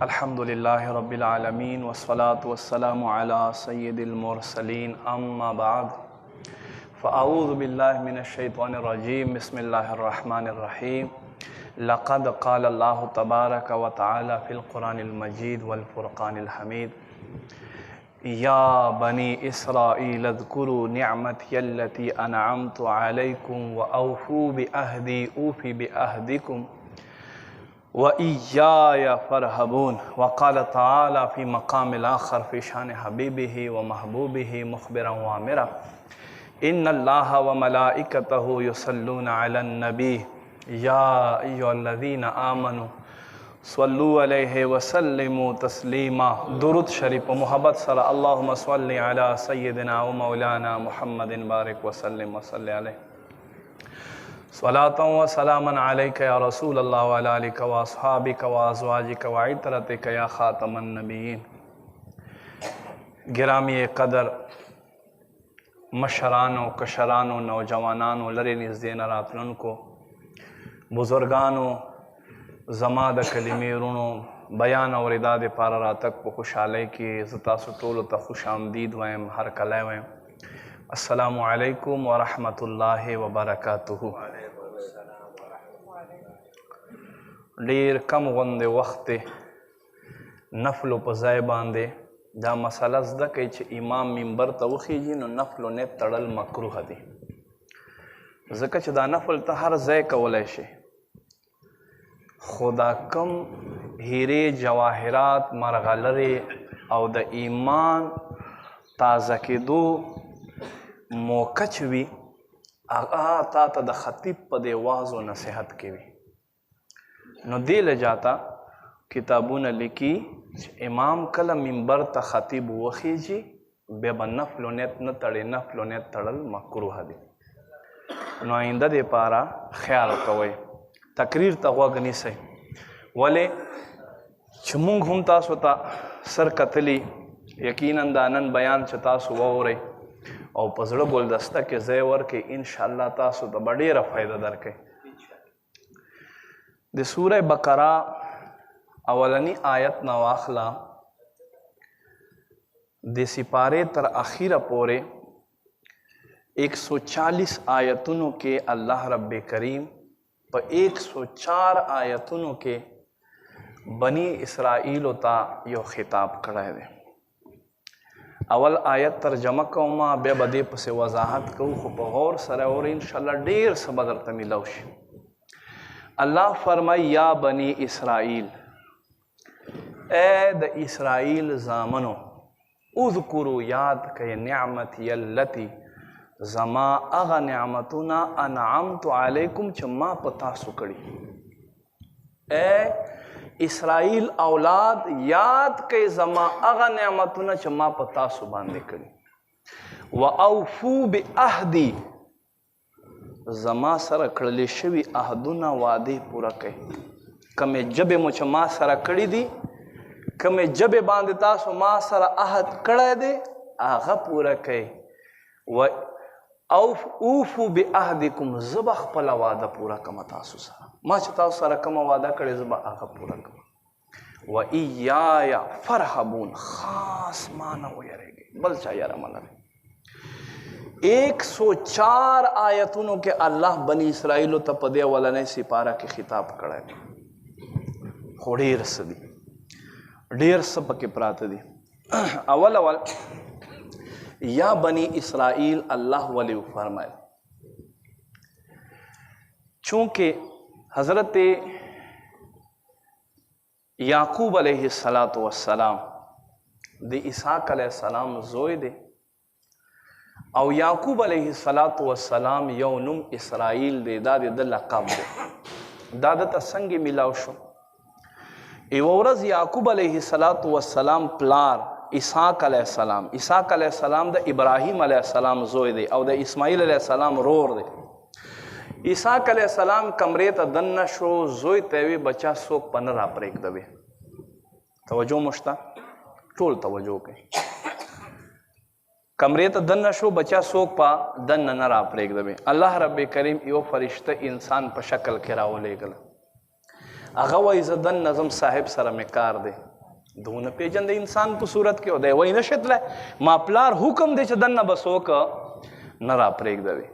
अल्हम्दुलिल्लाहि रब्बिल आलमीन वस्सलातु वस्सलामु अला सय्यिदिल मुरसलीन अम्मा बाद फ़अऊज़ु बिल्लाहि मिनश शैतानिर रजीम बिस्मिल्लाहिर रहमानिर रहीम लक़द क़ाला अल्लाहु तबारक व तआला फ़िल क़ुरानिल मजीद वल फ़ुरक़ानिल हमीद या बनी इस्राईल अज़्कुरू निअमती अल्लती अनअमतु अलैकुम व औफ़ू बिअहदी ऊफ़ी बिअहदिकुम व इय्याया फ़रहबून वक़ाल तआला फ़ी मक़ामिल आख़र फ़ी शान हबीबिही व महबूबिही मुख़बिरन व आमिरा इन्नल्लाहा व मलाइकतहु युसल्लूना अलन नबी या अय्युहल्लज़ीना आमनू सल्लु अलैहि व सल्लिमू तस्लीमा। दुरूद शरीफ मोहब्बत सर अल्लाहुम्मा सल्लि अला सय्यिदिना व मौलाना मुहम्मदिन बारिक व सल्लिम व सल्लि अलैहि सलातन व सलामन अलैका या रसूल अल्लाह व अला आलिका व अस्हाबिका व अज़वाजिका व इतरतिका या ख़ातमन नबिय्यीन। गिरामी कदर मशरानो कशरानो नौजवानानो लरे निज़दे नरातलन को बुज़ुर्गानो ज़मा द कलिमे रुणो बयान और इदाद पारा रातक को खुशाले की ज़ता सुटोल त खुश आमदीद वैम हर कले वैम अस्सलामु अलैकुम व रहमतुल्लाहि व बरकातुहू। ढेर कम गुंदे वक्त नफल पे ज़ाय बांधे दा मसला ज़दा कई चे इमाम मिंबर त वखीजी नो नफल ने तड़ल मकरूह दी ज़का चे दा नफल त हर ज़ाय कवले शे खुदा कम हीरे जवाहरात मरगलरे और द ईमान ताज़ा के दो मोकच भी आगा ता द खतीब पदे वाज़ व नसीहत के भी नो दिल जाता किताबून लिखी इमाम कल मिंबर त खतीब वखीजी बेब नफल नेत न तड़े नफल नेत तड़ल मकरूह दी नो आइंदा दे पारा ख्याल कवई तकरीर तगनी से वले चमुंग हम तासो ता सर कतली यकीनन दानन बयान चतासो वोरे और पजड़ गुलदस्ता के ज़ेवर के इंशाअल्लाह तासो तो बड़ेरा फ़ायदा दर के दे सूरह बकरा अवलनी आयत नवाखला दे सिपारे तर आखिर पोरे 140 आयतुनों के अल्लाह रब्बे करीम पर 104 आयतुनों के बनी इसराइल ता यो खिताब कराए दे। अवल आयत तर्जमा कौमा बे बदे से वजाहत कहूँ खूब गौर सर और इंशाल्लाह ढेर सबदर तमिलौश। अल्लाह फरमाई या बनी इसराइल ए द इसराइल जामनो उज़कुरु याद के निअमती अल्लती ज़मा अगा निअमतुना अनअमतु अलैकुम चम्मा पता सुकड़ी। ए इसराइल औलाद याद के ज़मा अगा निअमतुना चम्मा पता सुबान निकड़ी व औफू बिअहदी ज़मा सर कड़ले शवी अहदुना वादे पूरा कहे कमे जबे मुझ मा सर कड़ी दी कमे जबे बांधता सो मा सर अहद कड़ा दे आगा पूरा कहे व औफू बिअहदिकुम ज़बह पला वादा पूरा कम तासु सर मा चताओ सर कम वादा करे ज़बा आगा पूरा कम व इय्याया फरहबून खास माना हो यारेगे बल चा यार मना 104 आयतुनों के अल्लाह बनी इसराइल तपदे वाला ने सिपारा के खिताब कड़ा ढेर ढेर सब के प्रात दी अवल अवल या बनी इसराइल अल्लाह वली फरमाए चूंकि हजरत याकूब अलैहिस्सलातु वस्सलाम दे इसहाक अलैहिस्सलाम जोए दे और याकूब अलैहिस्सलातु वस्सलाम यौनुम इसराइल दे दादे द लक़ब दे दादत संग मिलाव शो एवरज याकूब अलैहिस्सलातु वस्सलाम प्लार इसहाक अलैहिस्सलाम द इब्राहिम अलैहिस्सलाम जोए दे और द इस्माइल अलैहिस्सलाम रोर दे इसहाक अलैहिस्सलाम कमरे त दन्ना शो जोए तेवे बच्चा सोक पनर आप रेक दबे तवज्जो मुश्ता टोल तवज्जो के कमरे त दन्ना शो बच्चा सोक पा दन्ना नर आप रेक दबे अल्लाह रब्बे करीम यो फरिश्ता इंसान पर शक्ल के राव ले गला هغه وایي زه دننه ځم صاحب سره مې کار دی دونه پېژنده انسان په صورت کې دی وایي نشي تللی ما پلار حکم دی چې دننه به څوک نه راپرېږدوي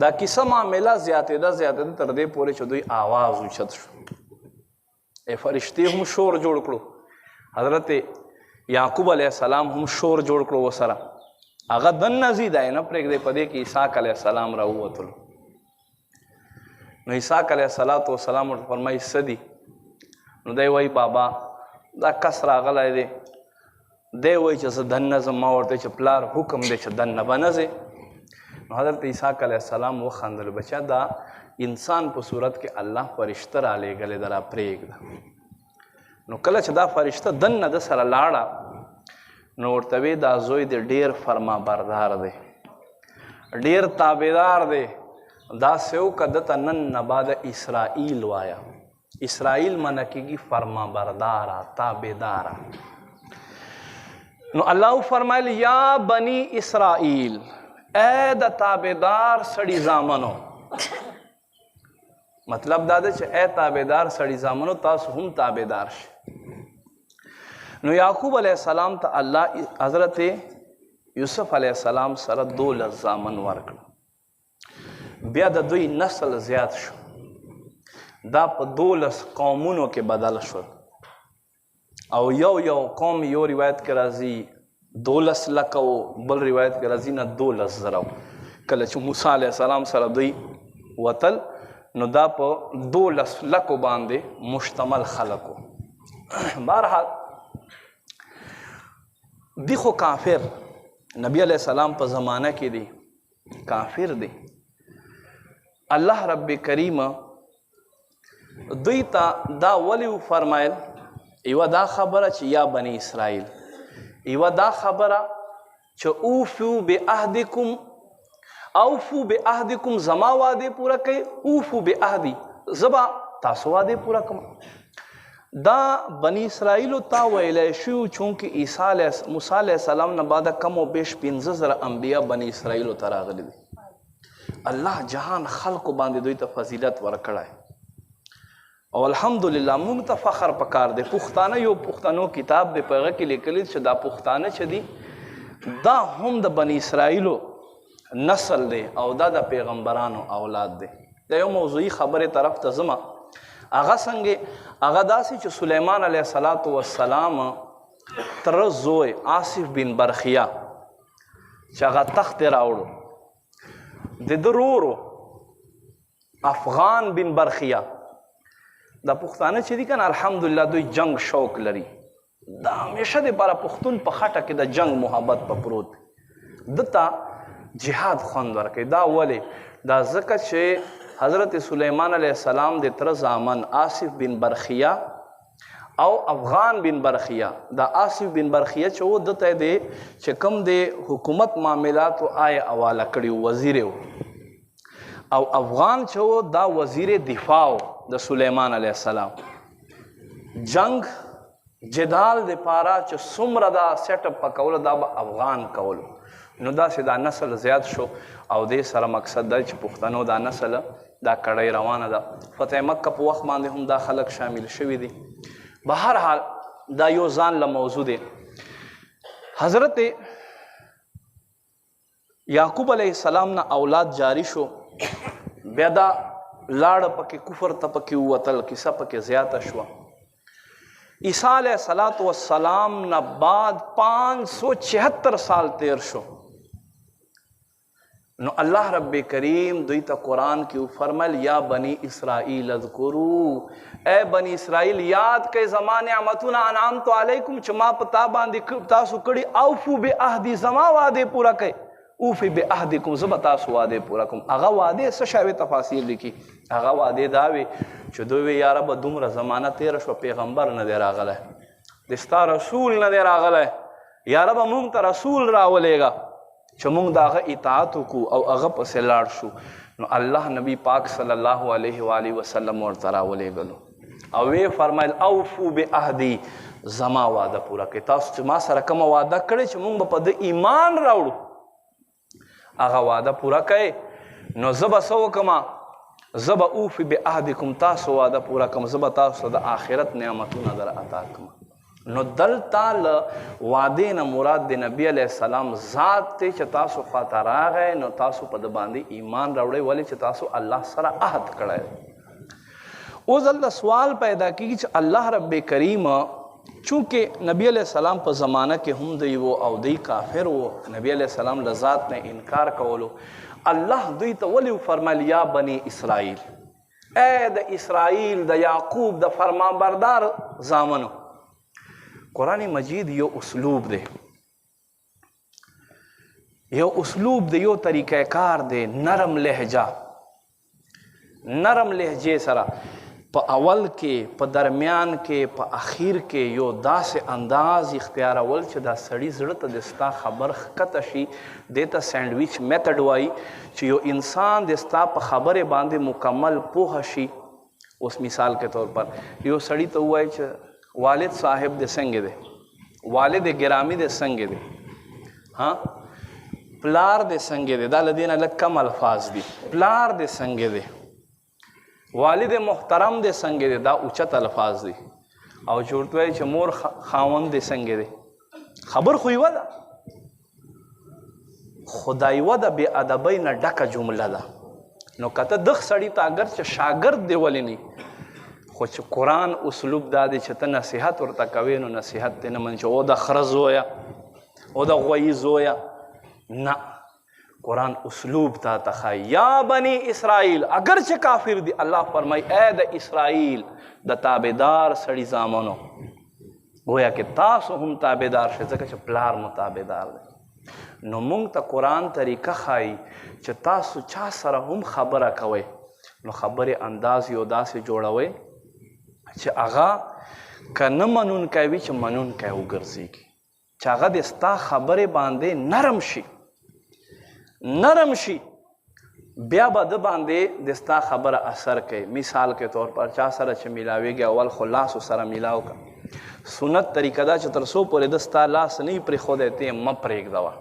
دا کیسه معامله زیاتېده تر دې پورې چې دوی آواز اوچت شو فرشتې هم شور جوړ کړو حضرت یعقوب علیه السلام هم شور جوړ کړو ورسره هغه دننه ځي دا یې نه پرېږدی په دې کې اسحاق علیه السلام راووتلو نو اسحاق علیه السلام ورته فرمایي څه دي نو دی وایي بابا دا کس راغلی دی دی وایي چې زه دننه ځم ما ورته چې پلار حکم دی چې دننه به نه ځې نو حضرت اسحاق علیه السلام وخندل بچه دا انسان په صورت کې الله فرشته رالیږلی ده راپرېږده نو کله چې دا فرشته دننه ده سره لاړه نو ورته وی دا زوی دی ډېر فرمابردار دی ډېر تابعدار دی داسې وکړه دته نن نه بعده اسرائیل وایه اسرائیل منه کېږي فرمابرداره تابعداره نو الله فرمایل یا بني اسرائیل اے د تابعدار سړي زامنو مطلب دا ده چې اے تابعدار سړي زامنو تاسو هم تابعدار شئ نو یعقوب علیه السلام ته الله حضرت یوسف علیه السلام سره 12 زامن ورکړه بیا د دوی نسل زیات شو دا په 12 قومونو کې بدل شو او یو قوم یو روایت کې راځي 12 لکه و بل روایت کې راځي نه 12 زره کله چې موسی علیه السلام سره دوی وتل نو دا په 12 لکو باندې مشتمل خلقو بهرحال دی خو کافر نبی علیہ السلام په زمانه کې دی کافر دی الله رب کریم دوی ته دا ولی فرمایل ایوه دا خبره چې یا بنی اسرائیل ایوه دا خبره چې اوفو بعهدکم زما وعده پوره کوي اوفو بعهدی زبا تاسو وعده پوره کوم دا بنی اسرائیلو تا ویلی شو چونکه موسی علیه السلام نه بعد کم و بیش 15,000 انبیا بنی اسرائیلو ته راغلي دي الله جهان خلقو باندې دوی ته فضیلت ورکړی او الحمدلله مونږ ته فخر پکار دی پښتانه یو پښتنو کتاب دی په هغه کې لیکلی چې دا پښتانه چې دي دا هم د بنی اسرائیلو نسل دی او دا د پیغمبرانو اولاد دی دا یو موضوعي خبرې طرف ته ځمه هغه څنګه هغه داسې چې سلیمان علیه السلام تره زوی آصف بن برخیه چې هغه تخت یې راوړو د ده ورور افغان بن برخیه دا پښتانه چې دي که نه الحمدلله دوی جنگ شوق لري دا همیشه دپاره پښتون په خټه کې د جنگ محبت په پروت دته جهاد خوند ورکوي دا ولې دا ځکه چې حضرت سلیمان علیه السلام د تره زامن آصف بن برخیه او افغان بن برخیه دا آصف بن برخیه چې و دته دی چې کوم د حکومت معاملاتو حواله کړي وزیر او افغان چې و دا وزیر دفاع د سلیمان علیه السلام جنگ جدال دپاره چې څومره دا سیټ اپ پکولو دا به افغان کولو نو داسې دا نسل زیات شو او دې سره مقصد دا چې پښتنو دا نسل دا کړۍ روانه ده فتح مکه په وخت باندې هم دا خلک شامل شوي دي به هر حال دا یو ځان له موضوع دی حضرت یعقوب علیه السلام نه اولاد جاری شو بیا دا لاړه پکې کفر ته پکې ووتل کیسه پکې زیاته شوه عیسی علیه السلام نه بعد 576 سال تیر شو نو الله رب کریم دوی ته قرآن کې فرمایل یا بنی اسرائیل اذکرو اے بنی اسرائیل یاد کئ زما نعمتونه انعمت علیکم چې ما په تا باندې تاسو کړي اوفو بعهدی زما وعده پوره کئ اوفی بعهدکم زه به تاسو وعده پوره کوم هغه وعده څه شوی تفاصیل لیکي هغه وعده دا وي چې دوی وی یا رب دومره زمانه تېره شوه پیغمبر نه دی راغلی د ستا رسول نه دی راغلی یا رب موږ ته رسول راولېږه چې موږ د هغه اطاعت وکړو او هغه پسې لاړ شو نو الله نبی پاک صلی الله علیه و آله وسلم ورته راولېږلو او وی فرمایل اوفو بعهدی زما وعده پوره کړئ تاسو چې ما سره کومه وعده کړې چې موږ به په ده ایمان راوړو هغه وعده پوره کوي نو زه به څه وکړم زب اوفی بعهدکم تاسو وعده پورا کم زب تاسو د آخرت نعمتونه در عطا کم. نو دلته له وعدې نه مراد د نبی علیه السلام ذات دی چې تاسو خواته راغی نو تاسو په د باندې ایمان راوړئ ولې چې تاسو الله سره عهد کړی. اوس دلته سوال پیدا کېږي چې الله رب کریم چونکې نبی علیہ السلام په زمانه کې هم دی و او دی کافر و، نبی علیہ السلام له ذات نه انکار کولو، الله دوی ته ولې فرمایل یا بني اسرائیل، ای د اسرائیل د یعقوب د فرمانبردار زامنو. قرآن مجید یو اسلوب دی، یو اسلوب دی، یو طریقہ کار دی، نرم لہجہ، نرم لہجے سره په اول کې، په درمیان کې، په اخیر کې یو داسې انداز اختیارول چې دا سړي زړه ته د ستا خبر ښکته شي. دې ته سینډویچ میتھډ وایي چې یو انسان د ستا په خبرې باندې مکمل پوه شي. اوس مثال کے طور پر یو سړي ته ووایي چې والد صاحب د څنګه دی، والد ګرامی د څنګه دی، ها پلار د څنګه دی، دا له دې نه لږ کم الفاظ دي. پلار د څنګه دی، والد محترم دې څنګه دی، دا اوچت الفاظ دي. او چې ورته وایي چې مور خاوند دې څنګه دی، خبر خو یوه ده، خو دا یوه د بې ادبۍ نه ډکه جمله ده. نو که ته دغه سړي ته اگر چې شاګرد دی ولې نه، خو چې قرآن اسلوب دا دی چې ته نصیحت ورته کوې نو نصیحت دې نه مني چې او د خره زویه، او د غویي زویه، نه. قرآن اسلوب تا تخای یا بنی اسرائیل، اگر چې کافر دی الله فرمای اے د اسرائیل د تابعدار سړي زامنو، گویا کہ تاسو هم تابعدار شئ ځکه چې پلار مو تابعدار دی. نو مونږ ته قرآن طریقه ښایي چې تاسو چا سره هم خبره کوئ نو خبرې انداز یو داسې جوړوئ چې هغه که نه منونکی وي چې منونکی وګرځېږي، چې هغه د ستا خبرې باندې نرم شي، نرم شي، بیا به د باندې د ستا خبره اثر کوي. مثال کے طور پر چا سره چې میلاویږي اول خو لاسو سره میلاو کا. سنت طریقه دا چې تر څو پورې د ستا لاس نه پرېښودی ته یې مه پرېږدوه.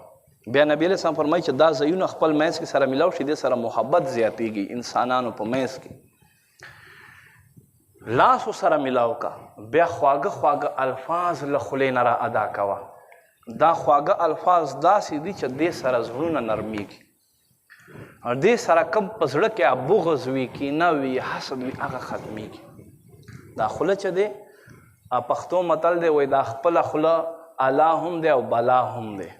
بیا نبی علیه السلام فرمایي چې دا ځایونه خپل منځ کې سره میلاو شي، دې سره محبت زیاتېږي انسانانو په منځ کې. لاسو سره میلاو کا، بیا خواږه خواږه الفاظ له خولې نه را ادا کوه. دا خواږه الفاظ داسې دي چې دې سره زړونه نرمیږي، او دې سره کم په زړه کې بغض وي، کینه وي، حسد وي، هغه ختمیږي. دا خوله چې دی پښتو متل دی، وایي دا خپله خوله الا هم دی او بلا هم دی.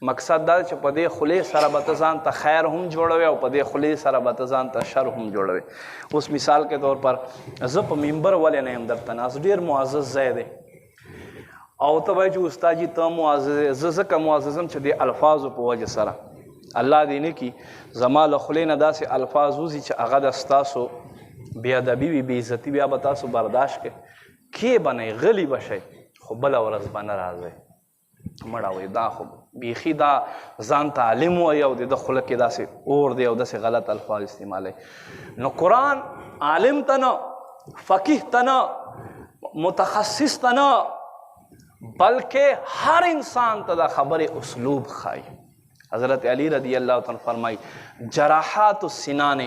مقصد دا چې په دې خولې سره به ته ځان ته خیر هم جوړوي او په دې خولې سره به ته ځان ته شر هم جوړوي. اوس مثال کے طور پر زه په منبر ولې نه یم درته ناست، ډېر معزز ځای دی او ته وایي چې استاد جي ته معزز یې، زه ځکه معزز یم چې د الفاظو په وجه سره الله دې نه کي زما له خولې نه داسې الفاظ وځي چې هغه د ستاسو بې ادبي وي، بې عزتي، بیا به تاسو برداشت کړئ، کې به نه غلی به شئ، خو بله ورځ به نه راځئ. مړه وایي دا خو بیخي دا ځان ته عالم وایي او د ده خوله کې داسې اور دی او داسې غلط الفاظ استعمالوي. نو قرآن عالم ته نه، فقیه ته نه، متخصص ته نه، بلکې هر انسان ته دا خبرې اسلوب ښایي. حضرت علی رضی اللہ تعالیٰ فرمائی جراحات السنان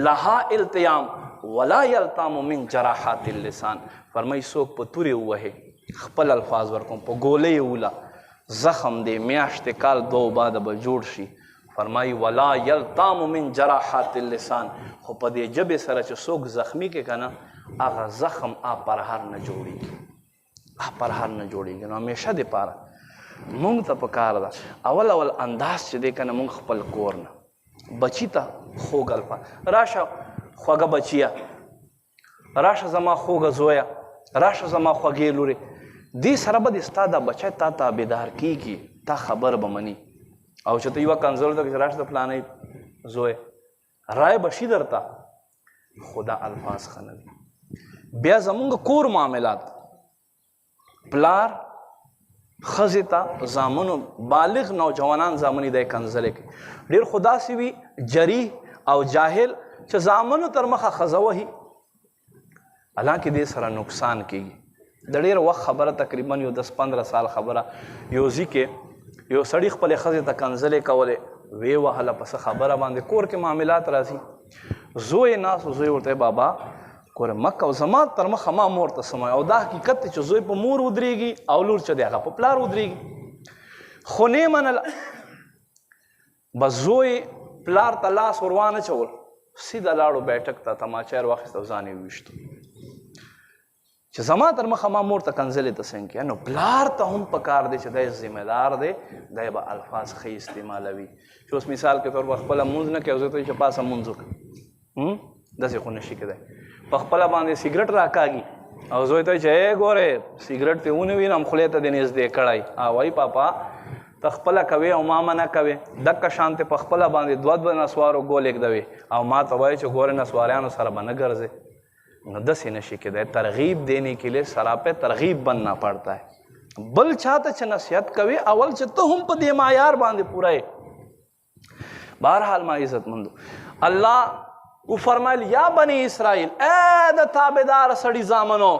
لہا التیام ولا یلتام من جراحات اللسان. فرمائی څوک په تورې ووهې خپل الفاظ ورکوم، په ګولۍ ووله زخم دی میاشتې کال دو بعده به جوړ شي. فرمائی ولا یلتام من جراحات اللسان، خو په دې ژبې سره چې څوک زخمی کې که نه هغه زخم پرهر نه جوړېږي، پرهر نه جوړېږي. نو همیشه دپاره مونږ ته پکار ده اول انداز چې دی که نه مونږ خپل کور نه بچي ته خوږ الفاظ، راشه خوږه بچیه، راشه زما خوږه زویه، راشه زما خوږې لورې، دې سره به د ستا دا بچی تا تابعدار کېږي، تا خبر به مني. او چې ته یوه کنځلو ته چې راشه د فلانۍ زوی رای به شي درته، خو دا الفاظ ښه نه دي. بیا زمونږ کور معاملات، پلار ښځې ته زامنو بالغ نوجوانان زامنې دی کنځلې کوي، ډېر خو داسې وي جریح او جاهل چې زامنو تر مخه ښځه وهي، حالانکې دې سره نقصان کېږي. د ډېر وخت خبره تقریبا یو 10-15 سال خبره، یو ځي کې یو سړي خپلې ښځې ته کنځلې کولې، ویې وهله په څه خبره باندې، کور کې معاملات راځي، زوی ناست زوی ورته بابا ګوره مکه او زما تر مخه ما مور ته سموي او دا حقیقت دی چې زوی په مور ودرېږي او لور چې دی هغه په پلار ودرېږي خو نه منله بس زوی پلار ته لاس ور وانه چول سیده لاړو بیټک ته تماچه یې واخیست او ځان یې وویشتو چې زما تر مخه ما مور ته کنځلې ته څنګه کوي نو پلار ته هم پکار دی چې دی ذمه دار دی دی به الفاظ ښه استعمالوي چې اوس مثال کے طور پر خپله مونځ نه کوي او زه ته چې پاسه مونځ وکړي داسې خو نشي کېدی په خپله باندې سګرټ راکاږي او زوی ته چې ای ګورې سګرټ دې ونیوینم خولې ته دې نږدې کړی وایي پاپا ته خپله کوې او ما منه کوې دکه شانتې په خپله باندې دوه نسوارو ګول ایږدوې او ما ته وایي چې ګورې نسواریانو سره به نه ګرځې نو داسې نشي کېدی ترغیب دینے کے لیے سراپے ترغیب بننا پڑتا ہے بل چاته چې نصیحت کوي اول چې ته هم په دې معیار باندې پوره یې بهرحال ما عزت مندو الله او فرمایل یا بنی اسرائیل اے د تابعدار سړي زامنو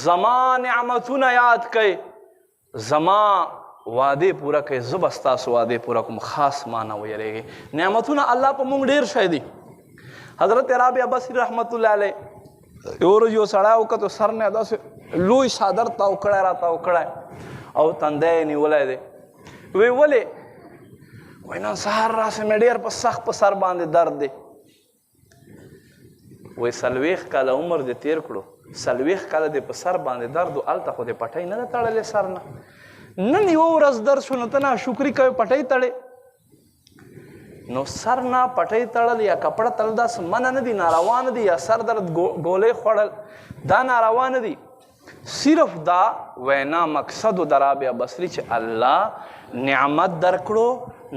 زما نعمتونه یاد کئ زما وعده پورا کئ زه به ستاسو وعده پورا کوم خاص معنی ویریږي نعمتونه الله په موږ ډېر شی دي حضرت رابعه بصري رحمت الله علیه یو ورځ یو سړی وکتو سر نه داسې لوی څادر تاو کړی را تاو کړی او تندی یې نیولی دی وی ولې وایي نن سهار راسې مې ډېر په سخت په سر باندې درد دی وایي 40 کاله عمر دې تېر کړو 40 کاله دې په سر باندې درد و هلته خو دې پټۍ نه ده تړلې سر نه نن یوه ورځ درد شو نو ته ناشکري کوې پټۍ تړې نو سر نه پټۍ تړل یا کپړه تړل دا منع نه دي ناروا نه دي یا سر درد ګولۍ خوړل دا ناروا نه دي صرف دا وینا مقصد د رابعه بصري چې الله نعمت درکړو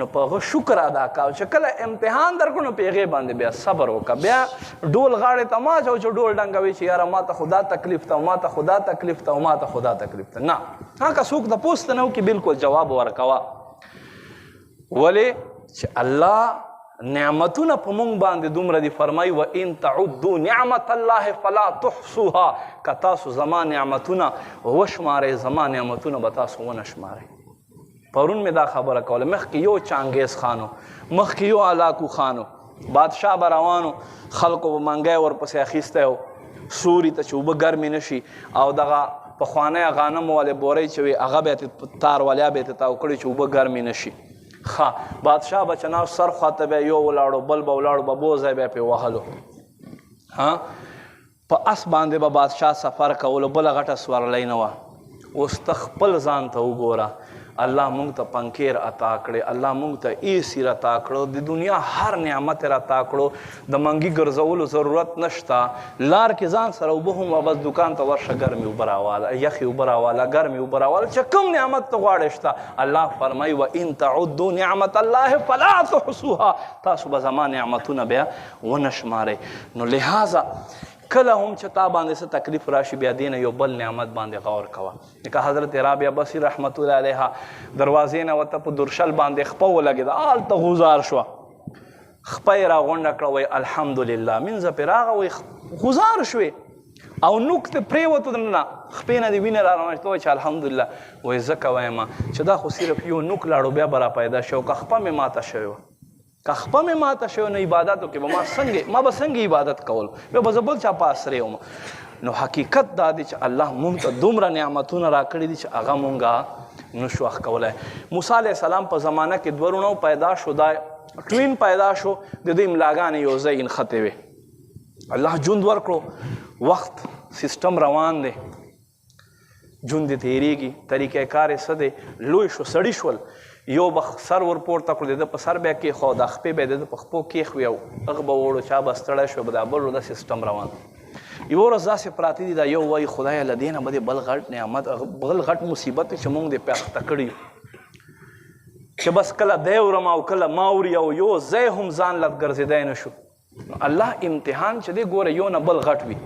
نو په هغه شکر ادا کوه چې کله امتحان درکړو نو په هغې باندې بیا صبر وکړه بیا ډول غاړې ته ما اچوه چې ډول ډنګوي چې یاره ما ته خو دا تکلیف ته او ما ته خو دا تکلیف ته او ما ته خو دا تکلیف ته نه هغه څوک د پوست نه وکړي بلکل جواب ورکوه ولې چې الله نعمتونه په مونږ باندې دومره دي فرمایي و ان تعدوا نعمت الله فلا تحصوها که تاسو زما نعمتونه وشمارئ زما نعمتونه به تاسو ونه شمارئ پرون مې دا خبره کوله مخکې یو چانګیز خانو مخکې یو علاکو خانو بادشاه به روانو خلکو به منګی ورپسې اخیستی و سوري ته چې اوبه ګرمې نه شي او دغه پخوانی غانمو والې بورۍ چې وي هغه به یې تار والیا به یې تاو کړي چې اوبه ګرمې نه شي ښه بادشاه به چناو سر خواته به یو ولاړو بل به ولاړو به بوځی به یې پرې وهلو په اس باندې به بادشاه سفر کولو بله غټه سورلی نه وه اوس ته خپل ځان ته وګوره الله مونږ ته پنکیر عطا کړی الله مونږ ته ایسی عطا کړو د دنیا هر نعمت عطا کړو د منګي ګرځولو ضرورت نشته لار کې ځان سره اوبه هم بس دکان ته ورشه ګرمې اوبه راواله یخې اوبه راواله ګرمې اوبه راواله چې کوم نعمت ته غواړې شته الله فرمایي و ان تعدوا نعمت الله فلا تحصوها تاسو به زما نعمتونه بیا ونه شمارئ نو لہذا کله هم چې تا باندې څه تکلیف راشي بیا دې نه یو بل نعمت باندې غور کوه لکه حضرت رابعه بصري رحمت الله علیها دروازې نه ورته په درشل باندې خپه ولګېده هلته غوزار شوه خپه یې راغونډه کړه وایي الحمدلله مینځه پرې راغه وایي غوزار شوې او نوک ته پرېوتو دننه خپې نه دې وینه را رانشته وایي چې الحمدلله وایي ځکه وایم چې دا خو صرف یو نوک لاړو بیا به را پیدا شوی که خپه مې ماته شوی وه که خپه مې ماته شوی نو عبادتو کې به ما څنګه عبادت کول بیا به زه بل چا په اسرې وم نو حقیقت دا دی چې الله مونږ ته دومره نعمتونه راکړي دي چې هغه مونږ نشو اخ کولی موسی علیه السلام په زمانه کې دوه رونو پیدا شو دا ټوین پیدا شو د دوی املاګانې یو ځای نښتې وې الله ژوند ورکړو وخت سیسټم روان دی ژوند یې تېرېږي طریقه کار یې څه دی لوی شو سړي شول یو به سر ور پورته کړو د ده په سر بیا کېښود دا خپې به یې د ده په خپو کېښوي او هغه به وړو چا به ستړی شو به دا بل دا سیسټم روان یوه ورځ داسې پراته دي دا یو وایي خدایه له دې نه به دې بل غټ نعمت بل غټ مصیبت چې موږ دې پې اخته کړي چې بس کله دی ورم او کله ما وري او یو ځای هم ځان لږ ګرځېدی نه شو الله امتحان چې دی ګوره یو نه بل غټ وي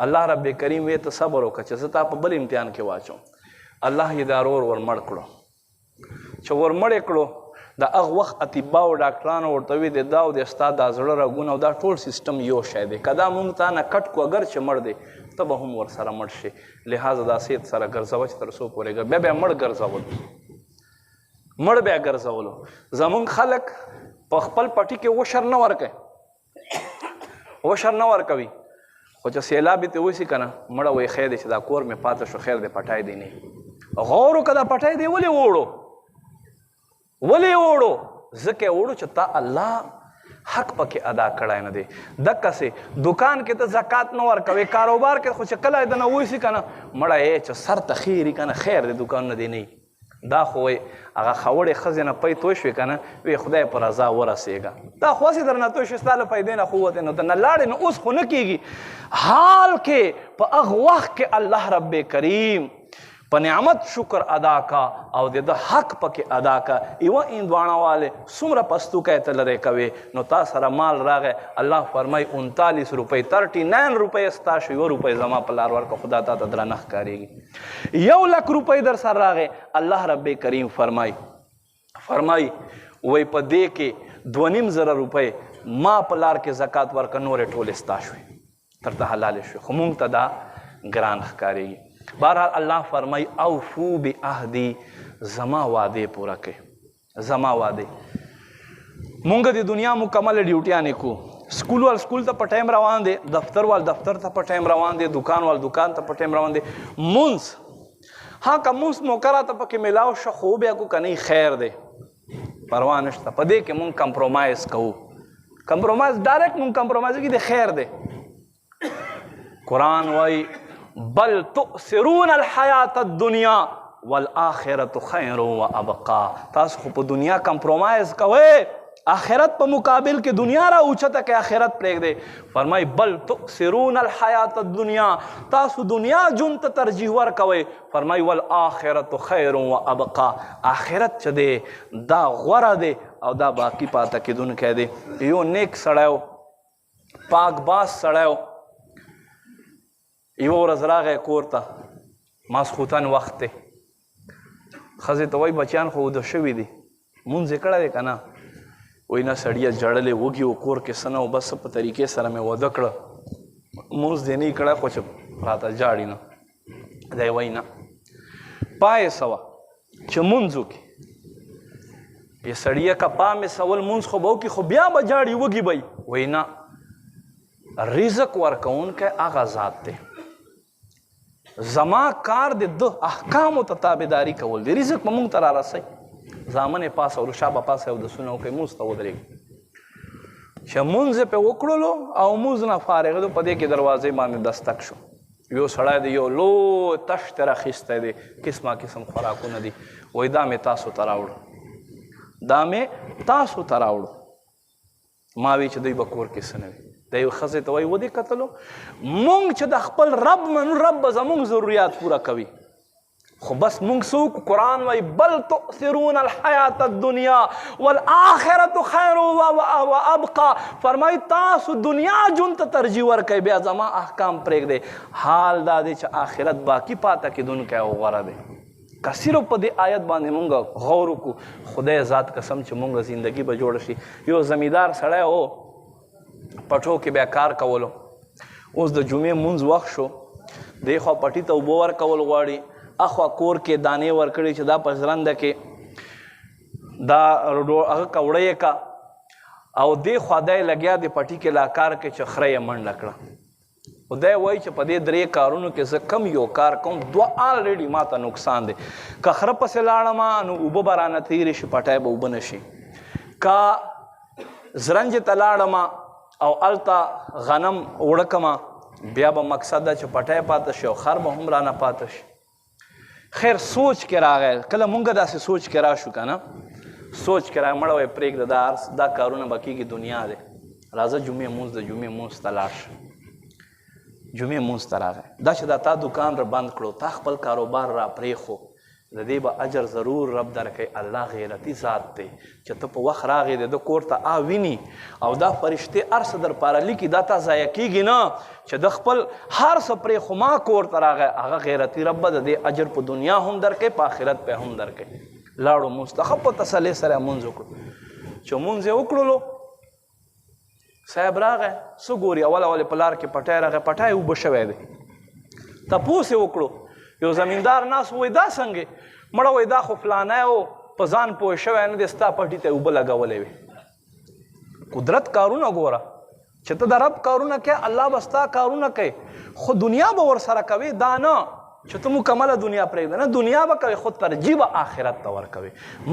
الله رب کریم وی ته صبر وکړه چې زه تا په بل امتحان کې واچوم الله یې دا ور مړ کړو چې ور مړ یې کړو د هغه وخت اطبا او ډاکټرانو ورته وي د دا او د ستا دا زړه رګونه او دا ټول سیسټم یو شی دی که دا مونږ تا نه کټ کړو اگر چې مړ دی ته به هم ورسره مړ شي لہذا دا سید سره ګرځوه چې تر څو پورې بیا مړ ګرځول مړ بیا ګرځولو زمونږ خلک په خپل پټي کې وشر نه ورکوي عشر نه ورکوي خو چې سیلاب یې ته وشي که نه مړه وایي خیر دی چې دا کور مې پاته شو خیر دی پټای دی نه غور وکړه دا پټای دی ولې وړو ځکه یې وړو چې تا الله حق پکې ادا کړی نه دی دقسې دکان کې ته زکات نه ورکوې کاروبار کې خو چې کله یې دنه وایسي که نه مړه یې چې سر ته خیر یي که نه خیر دی دکانونه دی نه دا خو وایي هغه خوړې ښځې نه پی توی شوې که نه وی خدای په رضا ورسېږه دا خو هسې در نه توی شوې ستا له پیدې نه خو ووتې نو ته نه لاړې نو اوس خو نه کېږي حال کې په هغه وخت کې الله رب کریم په نعمت شکر ادا کا او د حق پکې ادا کا یوه هندواڼه والے څومره پستوکی ته لرې کوې نو تا سره مال راغی الله فرمایي 39 روپۍ 39 روپۍ ستا شو 1 روپۍ زما په لار ورکړه خدا تا ته درنه ښکارېږي 1,00,000 روپۍ در سره راغی الله رب کریم فرمایي وایي په دې کې 2,500 روپۍ ما په لار کې زکات ورکړه نورې ټولې ستا شوې تر ته حلالې شوې خو مونږ ته دا ګران ښکارېږي بہرحال اللہ فرمائی اوفو بی عہدی زما وعدے پورا کے زما وعدے مونگا دی دنیا مکمل ڈیوٹیاں کو سکول وال سکول تا پا ٹائم روان دے دفتر وال دفتر تا پا ٹائم روان دے دکان وال دکان تا پا ٹائم روان دے منس ہاں کا منس موکرہ تا پا کے ملاو شخوبیا کو کنی خیر دے پروانشتا پا دے کہ مونگ کمپرومائز کہو کمپرومائز ڈائریکٹ مونگ کمپرومائز کی دے خیر دے قرآن وائی بل تؤثرون الحیات الدنیا والآخرت خیر و ابقا تاسو خو په دنیا کمپرومائز کوئ آخرت په مقابل کې دنیا را اوچته کې آخرت پرېږدئ فرمای بل تؤثرون الحیات الدنیا تاسو دنیا ژوند ته ترجیح ورکوئ فرمای والآخرت خیر و ابقا آخرت چې دی دا غوره دی او دا باقی پاته کېدونکی دی یو نیک سړی پاک باز سړی یو ورځ راغی کور ته ماسخوتن وخت دی ښځې ته وایي بچیان خو وده شوي دي مونځ یې کړی دی که نه وایي نه سړیه جړلې وږي و کور کې څه نه و بس په طریقې سره مې واده کړه مونځ دې نه یې کړی خو چې راته جاړي نه دی وایي نه پای یې څه وه چې مونځ وکړي یې سړیه که پا مې سول مونځ خو به وکړي خو بیا به جاړي وږي به یي وایي نه رزق ورکوونکی هغه ذات دی زما کار د احکامو ته تابعداري کول دی رزق به مونږ ته رارسئ زامن یې پاس او شابه پاس اودسونه وکړئ مونځ ته ودرېږئ چې مونځ یې پرې وکړلو او مونځ نه فارغېدو په دې کې دروازې باندې دستک شو یو سړی دی یو لوی تش ترې راخیستی دی قسمه قسم خوراکونه دي وایي دا مې تاسو ته راوړو ما وی چې دوی به کور کې څه نه وي د یو ښځې ته وایي ودې کتلو مونږ چې د خپل رب منو رب به زمونږ ضروریات پوره کوي خو بس مونږ څه وکړو قرآن وایي بل تؤثرون الحیات الدنیا والآخرت خیر و ابقا فرمایي تاسو دنیا ژوند ته ترجیح ورکوئ بیا زما احکام پرېږدئ حال دا دی چې آخرت باقي پاته کېدونکی او غوره دی که صرف په دې آیت باندې مونږ غور وکړو خدای ذات قسم چې مونږ زندګي به جوړه شي یو زمیندار سړی و پټو کې بیا کار کولو اوس د جمعې مونځ وخت شو دې خوا پټي ته اوبه ورکول غواړي اخوا کور کې دانې ورکړي چې دا په ژرنده کې دا هغه کوړه یې کا او دې خوا دی لګیا د پټي کې لا کار کې چې خره یې منډه کړه خدای وایي چې په دې 3 کارونو کې زه کم یو کار کوم 2 آلریډي ما ته نقصان دی که خره پسې لاړم نو اوبه به رانه تېرې شي پټی به اوبه نه شي که زرنجې ته لاړم او هلته غنم اوړه کمه بیا به مقصد ده چې پټی پاته شي او خر به هم رانه پاته شي خیر سوچ کې راغی کله مونږ داسې سوچ کې راشو که نه سوچ کې راغی مړه وایي پرېږده دا کارونه به کېږي دنیا دی راځه جمعې مونځ د جمعې مونځ ته لاړ شه جمعې مونځ ته راغی دا چې دا تا دکان را بند کړو تا خپل کاروبار را پرېښو د دې به اجر ضرور رب درکوي الله غیرتي ذات دی چې ته په وخت راغې د ده کور ته ویني او دا فرشتې هر څه درپاره لیکي دا تا ضایع کېږي نه چې د خپل هر څه پرېښو ما کور ته راغی هغه غیرتي رب به د دې اجر په دنیا هم درکوي په آخرت په هم درکوي لاړو مونځ ته ښه په تسلۍ سره مونځ وکړو چې مونځ یې وکړلو صاحب راغی څه ګوري اول په لار کې پټی راغی پټی اوبه شوی دی تپوس یې وکړو یو زمیندار ناس وایي دا څنګه مړه وایي دا خو فلانی و په ځان پوه شوی نه دی ستا پټي ته اوبه لګولی وي قدرت کارونه ګوره چې ته د رب کارونه کوي الله به ستا کارونه کوي خو دنیا به ورسره کوي دا نه چې ته مکمله دنیا پرېږده نه دنیا به کوي خو ترجیح به آخرت ته ورکوي